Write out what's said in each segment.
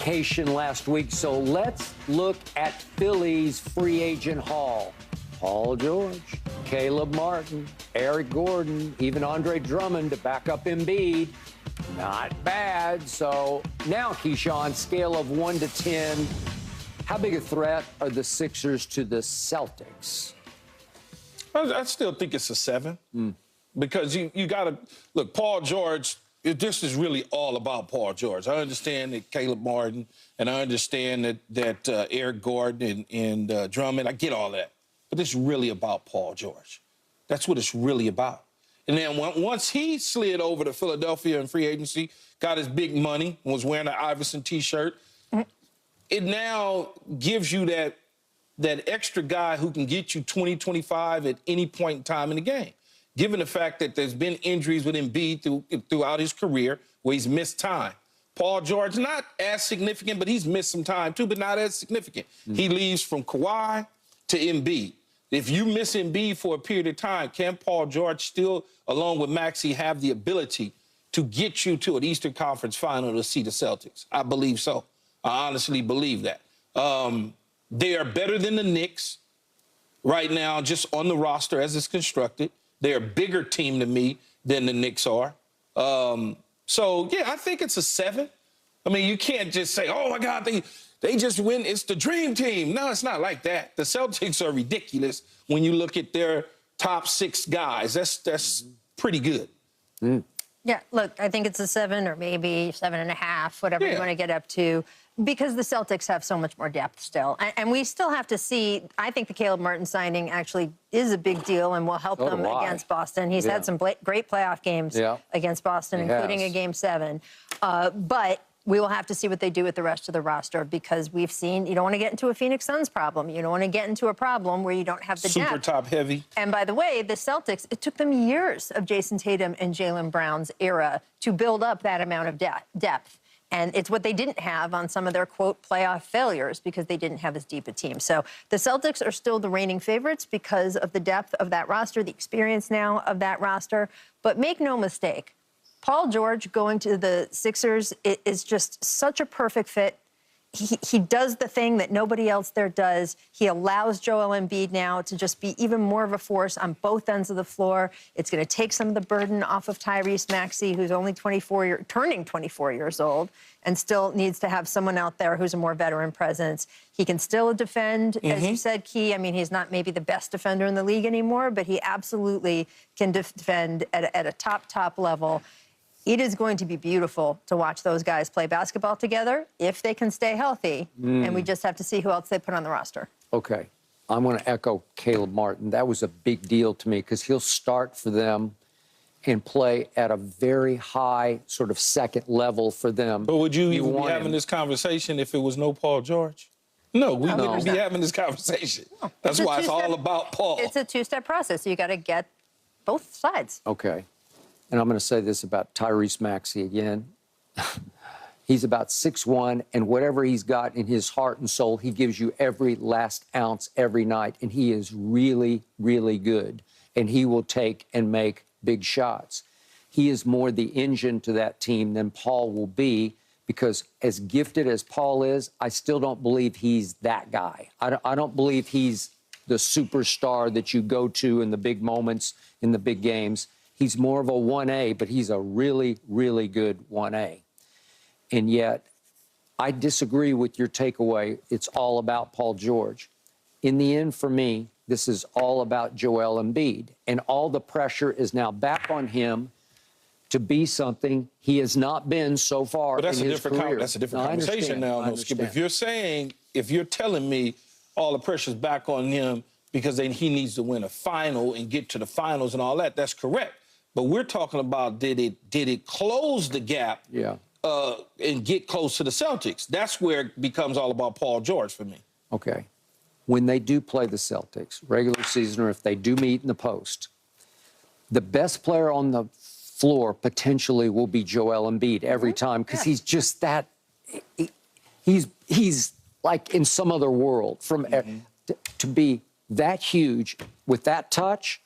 vacation last week, so let's look at Philly's free agent haul. Paul George, Caleb Martin, Eric Gordon, even Andre Drummond to back up Embiid. Not bad. So now, Keyshawn, scale of 1 to 10, how big a threat are the Sixers to the Celtics? I still think it's a 7 because you got to look. Paul George. This is really all about Paul George. I understand that Caleb Martin, and I understand that Eric Gordon and Drummond. I get all that, but it's really about Paul George. That's what it's really about. And then once he slid over to Philadelphia in free agency, got his big money, was wearing an Iverson T-shirt, it now gives you that extra guy who can get you 20, 25 at any point in time in the game. Given the fact that there's been injuries with Embiid throughout his career where he's missed time. Paul George, not as significant, but he's missed some time too, but not as significant. He leaves from Kawhi to Embiid. If you miss Embiid for a period of time, can Paul George still, along with Maxey, have the ability to get you to an Eastern Conference final to see the Celtics? I believe so. I honestly believe that. They are better than the Knicks right now, just on the roster as it's constructed. They're a bigger team to me than the Knicks are. So, yeah, I think it's a 7. I mean, you can't just say, oh, my God, they just win. It's the dream team. No, it's not like that. The Celtics are ridiculous when you look at their top 6 guys. That's pretty good. Yeah, look, I think it's a 7 or maybe 7.5, whatever you want to get up to, because the Celtics have so much more depth still. And we still have to see, I think the Caleb Martin signing actually is a big deal and will help them against Boston. He's had some great playoff games against Boston, including a Game 7. But we will have to see what they do with the rest of the roster, because we've seen you don't want to get into a Phoenix Suns problem. You don't want to get into a problem where you don't have the depth. Super top heavy. And by the way, the Celtics, it took them years of Jason Tatum and Jaylen Brown's era to build up that amount of depth. And it's what they didn't have on some of their, quote, playoff failures, because they didn't have as deep a team. So the Celtics are still the reigning favorites because of the depth of that roster, the experience now of that roster. But make no mistake, Paul George going to the Sixers is just such a perfect fit. He does the thing that nobody else there does. He allows Joel Embiid now to just be even more of a force on both ends of the floor. It's going to take some of the burden off of Tyrese Maxey, who's only turning 24 years old, and still needs to have someone out there who's a more veteran presence. He can still defend, as you said, Key. I mean, he's not maybe the best defender in the league anymore, but he absolutely can defend at a top level. It is going to be beautiful to watch those guys play basketball together if they can stay healthy. And we just have to see who else they put on the roster. Okay. I'm going to echo Caleb Martin. That was a big deal to me because he'll start for them and play at a very high sort of second level for them. But would you even be having this conversation if it was no Paul George? No, we wouldn't be having this conversation. No. That's why it's all about Paul. It's a two-step process. You got to get both sides. Okay. And I'm going to say this about Tyrese Maxey again. He's about 6'1", and whatever he's got in his heart and soul, he gives you every last ounce every night. And he is really, really good. And he will take and make big shots. He is more the engine to that team than Paul will be, because as gifted as Paul is, I still don't believe he's that guy. I don't believe he's the superstar that you go to in the big moments, in the big games. He's more of a 1A, but he's a really, really good 1A. And yet, I disagree with your takeaway. It's all about Paul George. In the end, for me, this is all about Joel Embiid. And all the pressure is now back on him to be something he has not been so far in his career. That's a different conversation now, Skip. If you're telling me all the pressure's back on him because he needs to win a final and get to the finals and all that, that's correct. But we're talking about did it close the gap and get close to the Celtics? That's where it becomes all about Paul George for me. Okay. When they do play the Celtics, regular season, or if they do meet in the post, the best player on the floor potentially will be Joel Embiid every time, because he's just that he's like in some other world. To be that huge with that touch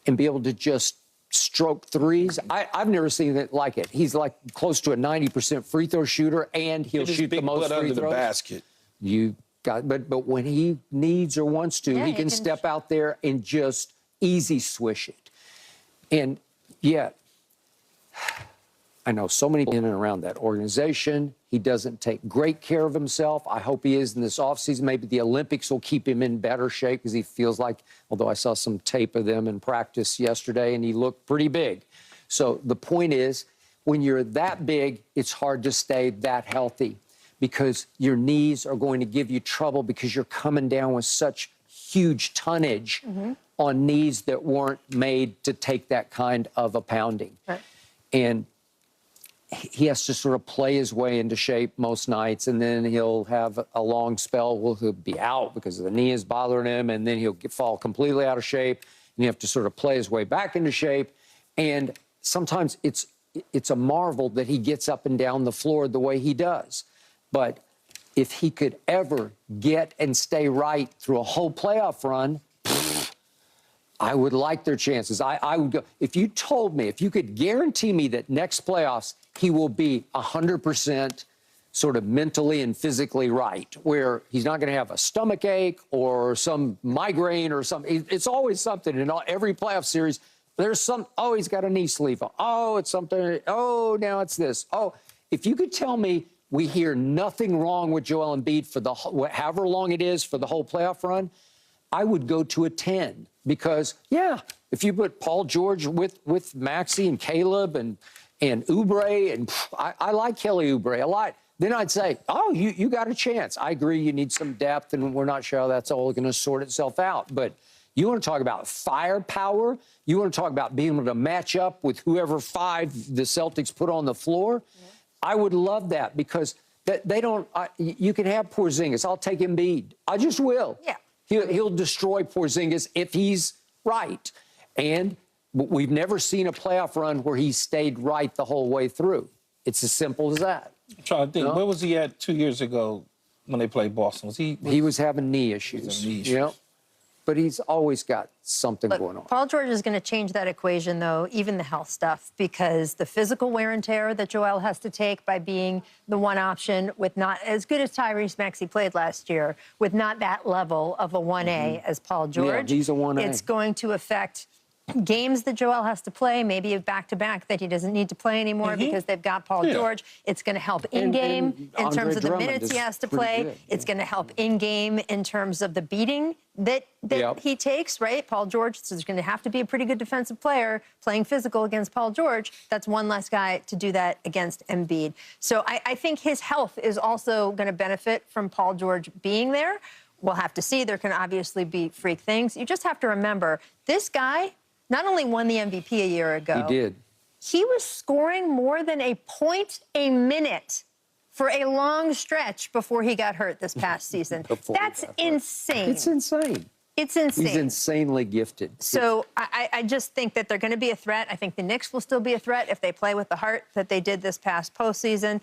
and be able to just stroke threes. I've never seen it like it. He's like close to a 90% free throw shooter, and he'll shoot the most free under throws. The basket. But when he needs or wants to, he can step out there and just easy swish it. And yet, I know so many in and around that organization. He doesn't take great care of himself. I hope he is in this offseason. Maybe the Olympics will keep him in better shape because he feels like, although I saw some tape of them in practice yesterday, and he looked pretty big. So the point is, when you're that big, it's hard to stay that healthy because your knees are going to give you trouble because you're coming down with such huge tonnage on knees that weren't made to take that kind of a pounding. Right. And he has to sort of play his way into shape most nights, and then he'll have a long spell where he'll be out because the knee is bothering him, and then he'll fall completely out of shape, and you have to sort of play his way back into shape. And sometimes it's a marvel that he gets up and down the floor the way he does. But if he could ever get and stay right through a whole playoff run, I would like their chances. I would go. If you told me, if you could guarantee me that next playoffs he will be 100% sort of mentally and physically right, where he's not going to have a stomach ache or some migraine or something. It's always something in every playoff series. There's some, oh, he's got a knee sleeve. Oh, it's something. Oh, now it's this. Oh, if you could tell me we hear nothing wrong with Joel Embiid for the however long it is for the whole playoff run, I would go to a 10 because, yeah, if you put Paul George with Maxey and Caleb and Oubre, and I like Kelly Oubre a lot, then I'd say, oh, you got a chance. I agree you need some depth, and we're not sure how that's all going to sort itself out. But you want to talk about firepower? You want to talk about being able to match up with whoever five the Celtics put on the floor? Yeah. I would love that because they don't you can have Porzingis. I'll take Embiid. I just will. Yeah. He'll destroy Porzingis if he's right. And we've never seen a playoff run where he stayed right the whole way through. It's as simple as that. I'm trying to think. Where was he at 2 years ago when they played Boston? He was having knee issues. Yeah. But he's always got something going on. Paul George is going to change that equation, though, even the health stuff, because the physical wear and tear that Joel has to take by being the one option with not as good as Tyrese Maxey played last year, with not that level of a 1A as Paul George. Yeah, he's a 1A. It's going to affect games that Joel has to play, maybe a back-to-back that he doesn't need to play anymore because they've got Paul George. It's going to help in-game in terms of the minutes he has to play. Good. It's going to help in-game in terms of the beating that he takes, right? Paul George is going to have to be a pretty good defensive player playing physical against Paul George. That's one less guy to do that against Embiid. So I think his health is also going to benefit from Paul George being there. We'll have to see. There can obviously be freak things. You just have to remember, this guy not only won the MVP a year ago. He did. He was scoring more than a point a minute for a long stretch before he got hurt this past season. That's insane. It's insane. It's insane. He's insanely gifted. So I just think that they're going to be a threat. I think the Knicks will still be a threat if they play with the heart that they did this past postseason.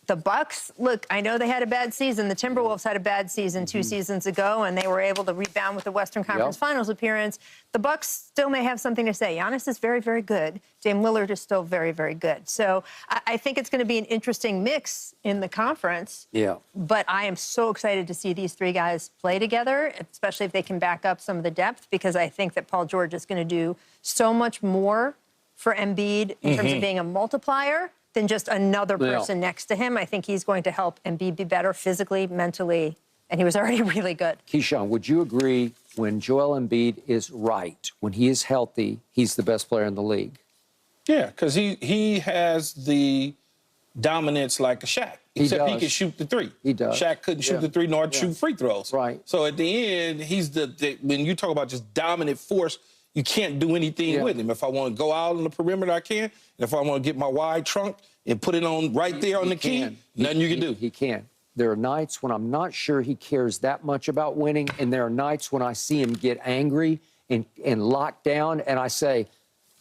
The Bucks, look, I know they had a bad season. The Timberwolves had a bad season 2 seasons ago, and they were able to rebound with the Western Conference Finals appearance. The Bucks still may have something to say. Giannis is very, very good. Dame Lillard is still very, very good. So I think it's going to be an interesting mix in the conference. Yeah. But I am so excited to see these three guys play together, especially if they can back up some of the depth, because I think that Paul George is going to do so much more for Embiid in terms of being a multiplier than just another person next to him. I think he's going to help Embiid be better physically, mentally, and he was already really good. Keyshawn, would you agree when Joel Embiid is right, when he is healthy, he's the best player in the league? Yeah, because he has the dominance like a Shaq, except he can shoot the three. He does. Shaq couldn't shoot the three nor shoot free throws. Right. So at the end, he's when you talk about just dominant force, you can't do anything with him. If I want to go out on the perimeter, I can. And if I want to get my wide trunk and put it on right there on the key, nothing you can do. He can. There are nights when I'm not sure he cares that much about winning, and there are nights when I see him get angry and locked down, and I say,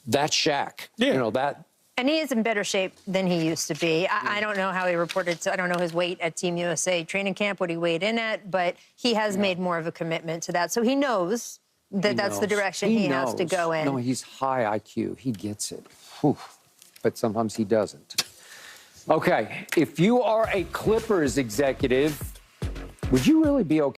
that's Shaq. Yeah. You know, that. And he is in better shape than he used to be. I don't know how he reported. I don't know his weight at Team USA training camp, what he weighed in at, but he has made more of a commitment to that. So he knows that's the knows. direction he has to knows. go in. No, he's high IQ. He gets it. Whew. But sometimes he doesn't. Okay, if you are a Clippers executive, would you really be okay?